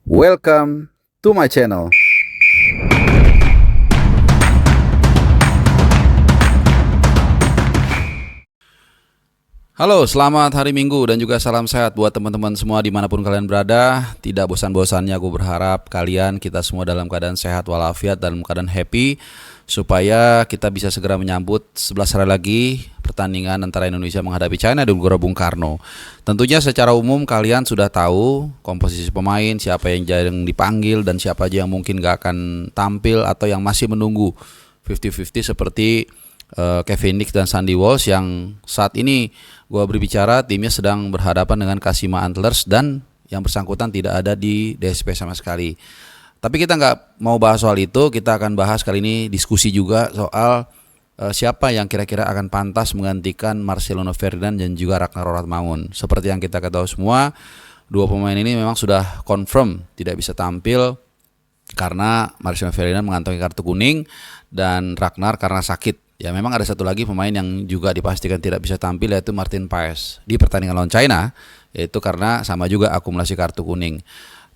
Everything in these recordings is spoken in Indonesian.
Welcome to my channel. Halo, selamat hari Minggu dan juga salam sehat buat teman-teman semua dimanapun kalian berada. Tidak bosan-bosannya aku berharap kita semua dalam keadaan sehat walafiat, dalam keadaan happy, supaya kita bisa segera menyambut 11 hari lagi pertandingan antara Indonesia menghadapi China di Gelora Bung Karno. Tentunya secara umum kalian sudah tahu komposisi pemain, siapa yang jarang dipanggil dan siapa aja yang mungkin gak akan tampil atau yang masih menunggu 50-50 seperti Kevin Dix dan Sandy Walsh yang saat ini gua berbicara timnya sedang berhadapan dengan Kashima Antlers dan yang bersangkutan tidak ada di DSP sama sekali. Tapi kita nggak mau bahas soal itu, kita akan bahas kali ini diskusi juga soal siapa yang kira-kira akan pantas menggantikan Marcelino Ferdinand dan juga Ragnar Roratmangun. Seperti yang kita ketahui semua, dua pemain ini memang sudah confirm tidak bisa tampil karena Marcelino Ferdinand mengantongi kartu kuning dan Ragnar karena sakit. Ya memang ada satu lagi pemain yang juga dipastikan tidak bisa tampil, yaitu Martin Paes di pertandingan lawan China, yaitu karena sama juga akumulasi kartu kuning.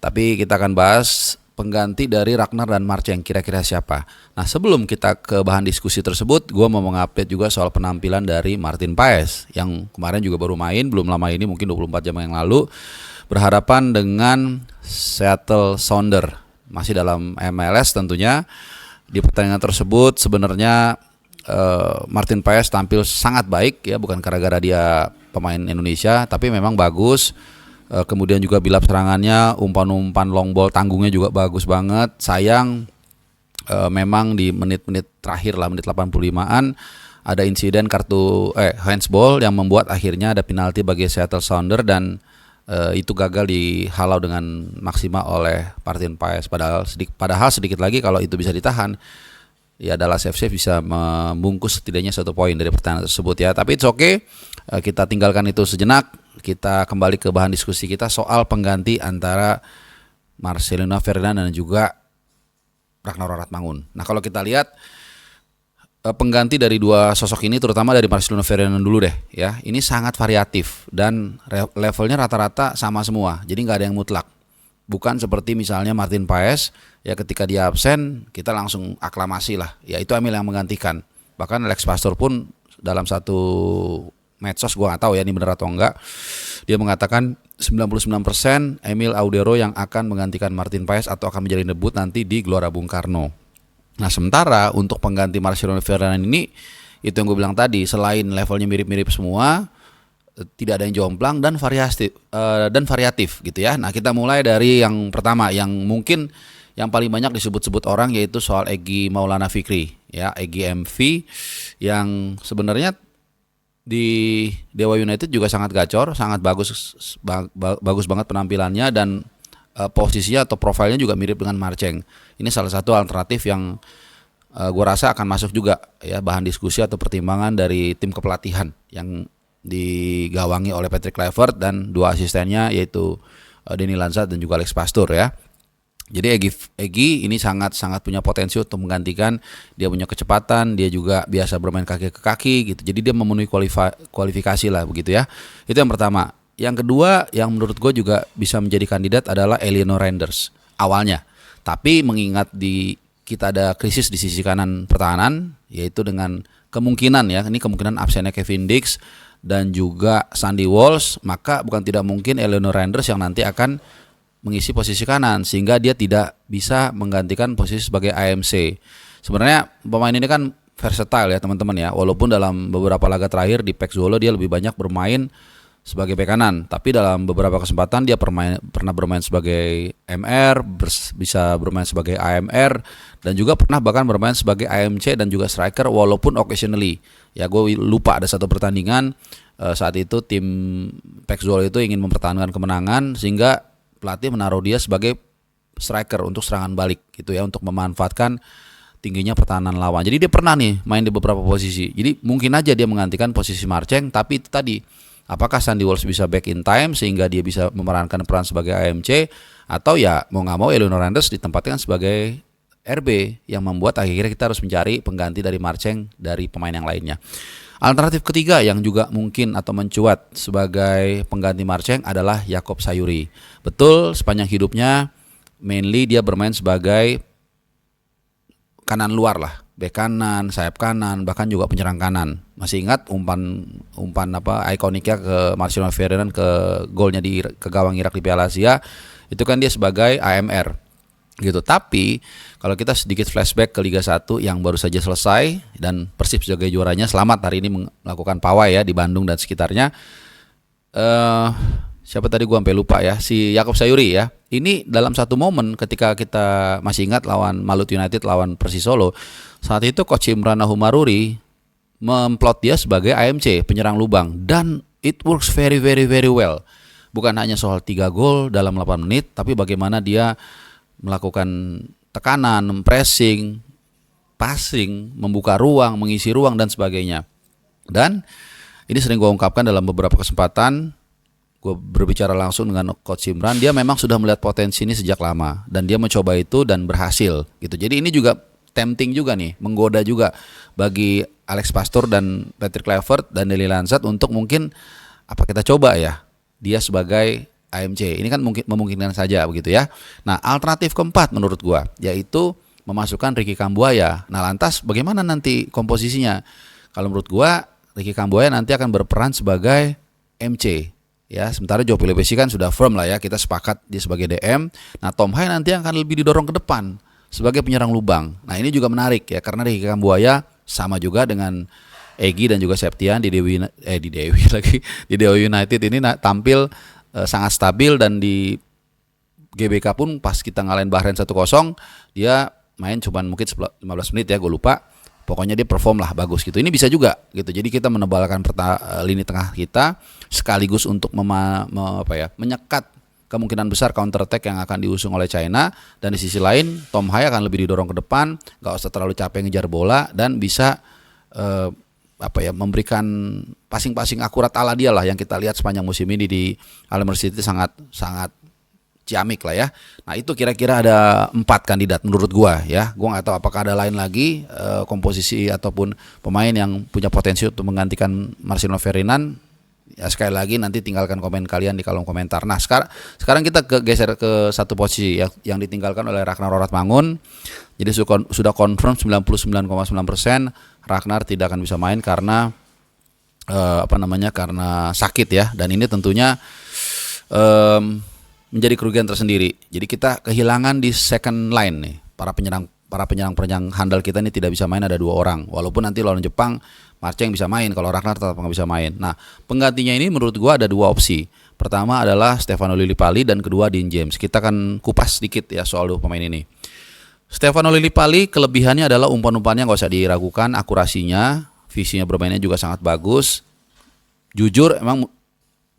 Tapi kita akan bahas pengganti dari Ragnar dan Marceng kira-kira siapa. Nah sebelum kita ke bahan diskusi tersebut, gue mau mengupdate juga soal penampilan dari Martin Paes yang kemarin juga baru main, belum lama ini mungkin 24 jam yang lalu, berhadapan dengan Seattle Sounders, masih dalam MLS tentunya. Di pertandingan tersebut sebenarnya Martin Paes tampil sangat baik ya, bukan gara-gara dia pemain Indonesia, tapi memang bagus. Kemudian juga bilap serangannya, umpan-umpan long ball tanggungnya juga bagus banget. Sayang memang di menit-menit terakhir lah, menit 85-an ada insiden handsball yang membuat akhirnya ada penalti bagi Seattle Sounders dan itu gagal dihalau dengan maksimal oleh Martin Paes. Padahal sedikit lagi kalau itu bisa ditahan, ya Dallas FC bisa membungkus setidaknya 1 poin dari pertandingan tersebut ya. Tapi it's okay, kita tinggalkan itu sejenak. Kita kembali ke bahan diskusi kita soal pengganti antara Marcelino Ferdinand dan juga Ragnar Roratmangun. Nah kalau kita lihat pengganti dari dua sosok ini, terutama dari Marcelino Ferdinand dulu deh ya, ini sangat variatif dan levelnya rata-rata sama semua, jadi nggak ada yang mutlak. Bukan seperti misalnya Martin Paes, ya ketika dia absen kita langsung aklamasi lah, ya itu Emil yang menggantikan. Bahkan Alex Pastor pun dalam satu medsos, gue gak tahu ya ini benar atau enggak, dia mengatakan 99% Emil Audero yang akan menggantikan Martin Paes atau akan menjadi debut nanti di Gelora Bung Karno. Nah sementara untuk pengganti Marcelino Ferdinand ini, itu yang gue bilang tadi, selain levelnya mirip-mirip semua, tidak ada yang jomplang dan variatif gitu ya. Nah kita mulai dari yang pertama yang mungkin yang paling banyak disebut-sebut orang, yaitu soal Egy Maulana Fikri ya, Egy MV yang sebenarnya di Dewa United juga sangat gacor, sangat bagus banget penampilannya dan posisinya atau profilnya juga mirip dengan Marceng. Ini salah satu alternatif yang gue rasa akan masuk juga ya bahan diskusi atau pertimbangan dari tim kepelatihan yang digawangi oleh Patrick Kluivert dan dua asistennya yaitu Denny Lanzat dan juga Alex Pastur ya. Jadi Egy ini sangat punya potensi untuk menggantikan. Dia punya kecepatan, dia juga biasa bermain kaki ke kaki gitu. Jadi dia memenuhi kualifikasi lah begitu ya. Itu yang pertama. Yang kedua yang menurut gue juga bisa menjadi kandidat adalah Elino Reinders awalnya. Tapi mengingat kita ada krisis di sisi kanan pertahanan, yaitu dengan kemungkinan ya, ini kemungkinan absennya Kevin Dix dan juga Sandy Walsh, maka bukan tidak mungkin Elino Reinders yang nanti akan mengisi posisi kanan sehingga dia tidak bisa menggantikan posisi sebagai AMC. Sebenarnya pemain ini kan versatile ya teman-teman ya, walaupun dalam beberapa laga terakhir di PEC Zwolle dia lebih banyak bermain sebagai bek kanan, tapi dalam beberapa kesempatan dia pernah bermain sebagai MR, bisa bermain sebagai AMR dan juga pernah bahkan bermain sebagai AMC dan juga striker walaupun occasionally. Ya gue lupa ada satu pertandingan saat itu tim PEC Zwolle itu ingin mempertahankan kemenangan sehingga pelatih menaruh dia sebagai striker untuk serangan balik gitu ya, untuk memanfaatkan tingginya pertahanan lawan. Jadi dia pernah nih main di beberapa posisi. Jadi mungkin aja dia menggantikan posisi Marceng, tapi itu tadi, apakah Sandy Walsh bisa back in time sehingga dia bisa memerankan peran sebagai AMC, atau ya mau nggak mau Elino Reinders ditempatkan sebagai RB yang membuat akhirnya kita harus mencari pengganti dari Marceng dari pemain yang lainnya. Alternatif ketiga yang juga mungkin atau mencuat sebagai pengganti Marceng adalah Jakob Sayuri. Betul, sepanjang hidupnya mainly dia bermain sebagai kanan luar lah, bek kanan, sayap kanan, bahkan juga penyerang kanan. Masih ingat umpan ikoniknya ke Marcelo Ferdinand ke golnya ke gawang Irak di Piala Asia, itu kan dia sebagai AMR gitu. Tapi kalau kita sedikit flashback ke Liga 1 yang baru saja selesai dan Persib sebagai juaranya selamat hari ini melakukan pawai ya di Bandung dan sekitarnya. Siapa tadi gua sampai lupa ya, si Yaakob Sayuri ya. Ini dalam satu momen ketika kita masih ingat lawan Malut United lawan Persis Solo, saat itu Coach Imran Humaruri memplot dia sebagai AMC, penyerang lubang, dan it works very very very well. Bukan hanya soal 3 gol dalam 8 menit, tapi bagaimana dia melakukan tekanan, pressing, passing, membuka ruang, mengisi ruang dan sebagainya. Dan ini sering gue ungkapkan dalam beberapa kesempatan, gue berbicara langsung dengan Coach Imran, dia memang sudah melihat potensi ini sejak lama dan dia mencoba itu dan berhasil gitu. Jadi ini juga tempting juga nih, menggoda juga bagi Alex Pastur dan Patrick Kluivert dan Deli Lansat untuk mungkin apa kita coba ya dia sebagai AMC. Ini kan mungkin memungkinkan saja begitu ya. Nah, alternatif keempat menurut gue yaitu memasukkan Ricky Kambuaya. Nah, lantas bagaimana nanti komposisinya? Kalau menurut gue Ricky Kambuaya nanti akan berperan sebagai MC. Ya, sementara Joe Pilipesi kan sudah firm lah ya, kita sepakat dia sebagai DM. Nah, Tom Hai nanti akan lebih didorong ke depan sebagai penyerang lubang. Nah, ini juga menarik ya karena Ricky Kambuaya sama juga dengan Egy dan juga Septian di Dewi United ini tampil sangat stabil, dan di GBK pun pas kita ngalahin Bahrain 1-0 dia main cuman mungkin 15 menit ya, gue lupa. Pokoknya dia perform lah bagus gitu. Ini bisa juga gitu. Jadi kita menebalkan lini tengah kita sekaligus untuk menyekat kemungkinan besar counter attack yang akan diusung oleh China. Dan di sisi lain Tom Hai akan lebih didorong ke depan, gak usah terlalu capek ngejar bola dan bisa memberikan passing-passing akurat ala dia lah yang kita lihat sepanjang musim ini di Al Mercy City, sangat ciamik lah ya. Nah, itu kira-kira ada 4 kandidat menurut gua ya. Gua nggak tahu apakah ada lain lagi komposisi ataupun pemain yang punya potensi untuk menggantikan Marcelo Ferdinand. Ya, sekali lagi nanti tinggalkan komen kalian di kolom komentar. Nah, sekarang kita geser ke satu posisi yang ditinggalkan oleh Ragnar Oratmangun. Jadi sudah confirm 99,9% Ragnar tidak akan bisa main karena karena sakit ya. Dan ini tentunya menjadi kerugian tersendiri. Jadi kita kehilangan di second line nih. Para penyerang handal kita ini tidak bisa main, ada 2 orang. Walaupun nanti lawan Jepang Marceng bisa main, kalau Ragnar tetap nggak bisa main. Nah, penggantinya ini menurut gua ada 2 opsi. Pertama adalah Stefano Lillipali dan kedua Dean James. Kita akan kupas sedikit ya soal 2 pemain ini. Stefano Lillipali kelebihannya adalah umpan-umpannya nggak usah diragukan, akurasinya, visinya bermainnya juga sangat bagus. Jujur emang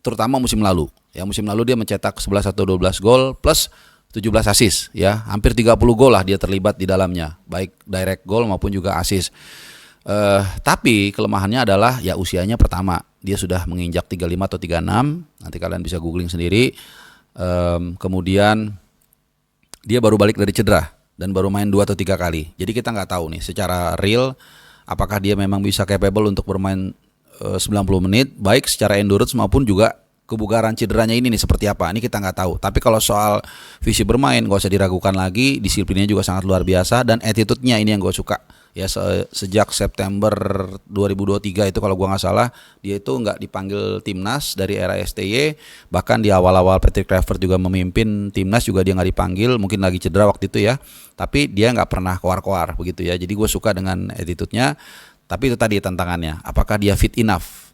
terutama musim lalu. Ya, musim lalu dia mencetak 11 atau 12 gol plus 17 assist ya. Hampir 30 gol lah dia terlibat di dalamnya, baik direct gol maupun juga assist. Tapi kelemahannya adalah ya usianya, pertama dia sudah menginjak 35 atau 36. Nanti kalian bisa googling sendiri. Kemudian dia baru balik dari cedera dan baru main 2 atau 3 kali. Jadi kita nggak tahu nih secara real apakah dia memang bisa capable untuk bermain 90 menit baik secara endurance maupun juga kebugaran cederanya ini nih seperti apa, ini kita nggak tahu. Tapi kalau soal visi bermain gak usah diragukan lagi, disiplinnya juga sangat luar biasa, dan attitude-nya ini yang gue suka ya. Sejak September 2023 itu kalau gue nggak salah dia itu nggak dipanggil timnas dari era STY, bahkan di awal-awal Patrick Kluivert juga memimpin timnas juga dia nggak dipanggil, mungkin lagi cedera waktu itu ya, tapi dia nggak pernah koar-koar begitu ya. Jadi gue suka dengan attitude-nya. Tapi itu tadi tantangannya, apakah dia fit enough,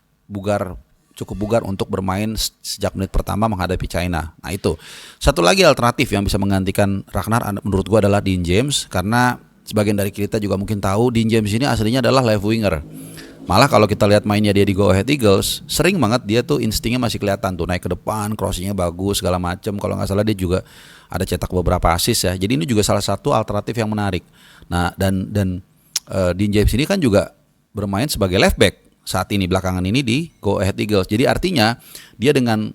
cukup bugar untuk bermain sejak menit pertama menghadapi China. Nah, itu satu lagi alternatif yang bisa menggantikan Ragnar menurut gua adalah Dean James, karena sebagian dari kita juga mungkin tahu Dean James ini aslinya adalah left winger. Malah kalau kita lihat mainnya dia di Go Ahead Eagles, sering banget dia tuh instingnya masih kelihatan tuh, naik ke depan, crossingnya bagus segala macam. Kalau nggak salah dia juga ada cetak beberapa assist ya. Jadi ini juga salah satu alternatif yang menarik. Nah, dan Dean James ini kan juga bermain sebagai left back saat ini belakangan ini di Go Ahead Eagles. Jadi artinya dia dengan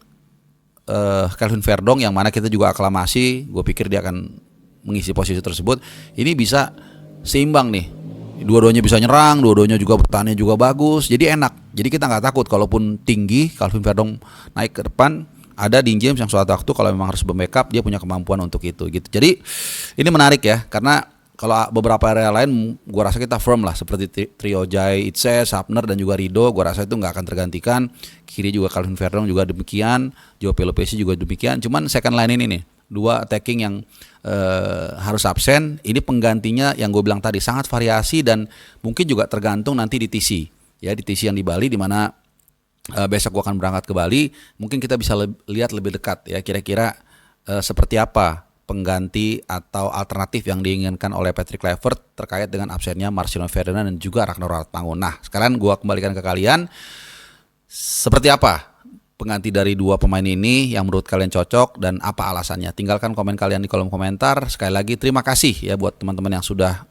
Kelvin Verdong yang mana kita juga aklamasi, gue pikir dia akan mengisi posisi tersebut. Ini bisa seimbang nih. Dua-duanya bisa nyerang, dua-duanya juga bertahannya juga bagus. Jadi enak. Jadi kita nggak takut kalaupun tinggi Kelvin Verdong naik ke depan, ada Dean James yang suatu waktu kalau memang harus backup dia punya kemampuan untuk itu gitu. Jadi ini menarik ya, karena kalau beberapa area lain gua rasa kita firm lah, seperti trio Jai Itse, Sapner dan juga Rido, gua rasa itu nggak akan tergantikan. Kiri juga Calvin Verdong juga demikian, Joe Pelopesi juga demikian. Cuman second line ini nih, dua attacking yang harus absen. Ini penggantinya yang gue bilang tadi sangat variasi dan mungkin juga tergantung nanti di TC ya, di TC yang di Bali, di mana besok gue akan berangkat ke Bali. Mungkin kita bisa lihat lebih dekat ya kira-kira seperti apa pengganti atau alternatif yang diinginkan oleh Patrick Kluivert terkait dengan absennya Marcelo Ferdinand dan juga Ragnar Rattangon. Nah sekarang gue kembalikan ke kalian, seperti apa pengganti dari dua pemain ini yang menurut kalian cocok dan apa alasannya? Tinggalkan komen kalian di kolom komentar. Sekali lagi terima kasih ya buat teman-teman yang sudah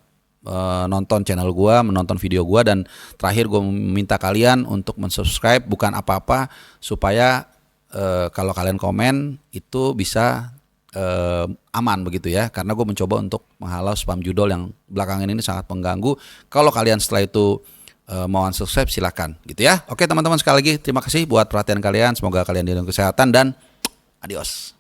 nonton channel gua, menonton video gua, dan terakhir gua meminta kalian untuk mensubscribe, bukan apa-apa, supaya kalau kalian komen itu bisa aman begitu ya, karena gue mencoba untuk menghalau spam judul yang belakangan ini sangat mengganggu. Kalau kalian setelah itu mau unsubscribe silakan gitu ya. Oke teman-teman, sekali lagi terima kasih buat perhatian kalian. Semoga kalian diberikan kesehatan dan adios.